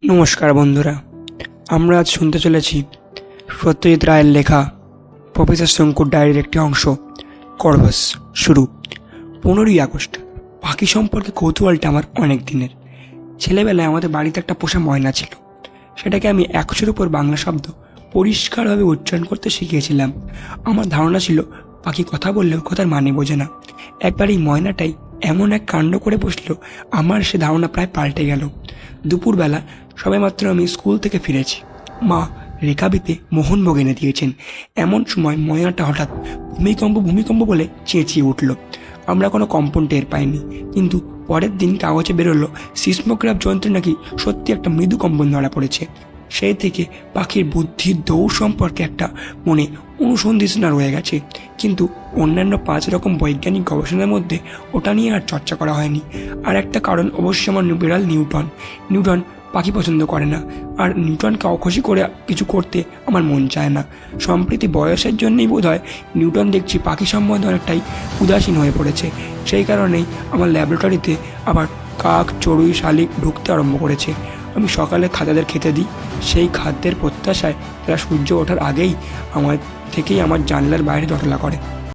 নমস্কার বন্ধুরা, আমরা আজ শুনতে চলেছি সত্যজিৎ রায়ের লেখা প্রফেসর শঙ্কুর ডায়েরির একটি অংশ, করভাস। শুরু। 15ই আগস্ট। পাখি সম্পর্কে কৌতূহলটা আমার অনেক দিনের। ছেলেবেলায় আমাদের বাড়িতে একটা পোষা ময়না ছিল। সেটাকে আমি 100-এর উপর বাংলা শব্দ পরিষ্কারভাবে উচ্চারণ করতে শিখিয়েছিলাম। আমার ধারণা ছিল পাখি কথা বললেও কথার মানে বোঝে না। একবার এই ময়নাটাই এমন এক কাণ্ড করে বসলো, আমার সে ধারণা প্রায় পাল্টে গেল। দুপুরবেলা সবেমাত্র আমি স্কুল থেকে ফিরেছি। মা রেখাবিতে মোহনভোগ এনে দিয়েছেন। এমন সময় ময়নাটা হঠাৎ ভূমিকম্প ভূমিকম্প বলে চেঁচিয়ে উঠল। আমরা কোনো কম্পন টের পাইনি, কিন্তু পরের দিন কাগজে বেরোলো সিসমোগ্রাফ যন্ত্রে নাকি সত্যি একটা মৃদু কম্পন ধরা পড়েছে। সেই থেকে পাখির বুদ্ধির দৌড় সম্পর্কে একটা মনে অনুসন্ধিৎসা রয়ে গেছে, কিন্তু অন্যান্য 5 রকম বৈজ্ঞানিক গবেষণার মধ্যে ওটা নিয়ে আর চর্চা করা হয়নি। আর একটা কারণ অবশ্যই আমার বিড়াল নিউটন পাখি পছন্দ করে না, আর নিউটনকে অখুশি করে কিছু করতে আমার মন চায় না। সম্প্রতি বয়সের জন্যই বোধ হয় নিউটন দেখছি পাখি সম্বন্ধে অনেকটাই উদাসীন হয়ে পড়েছে। সেই কারণেই আমার ল্যাবরেটরিতে আবার কাক, চড়ুই, শালিক ঢুকতে আরম্ভ করেছে। আমি সকালে খাদ্যদের খেতে দিই, সেই খাদ্যের প্রত্যাশায় তারা সূর্য ওঠার আগেই আমার জানলার বাইরে দোতলা করে।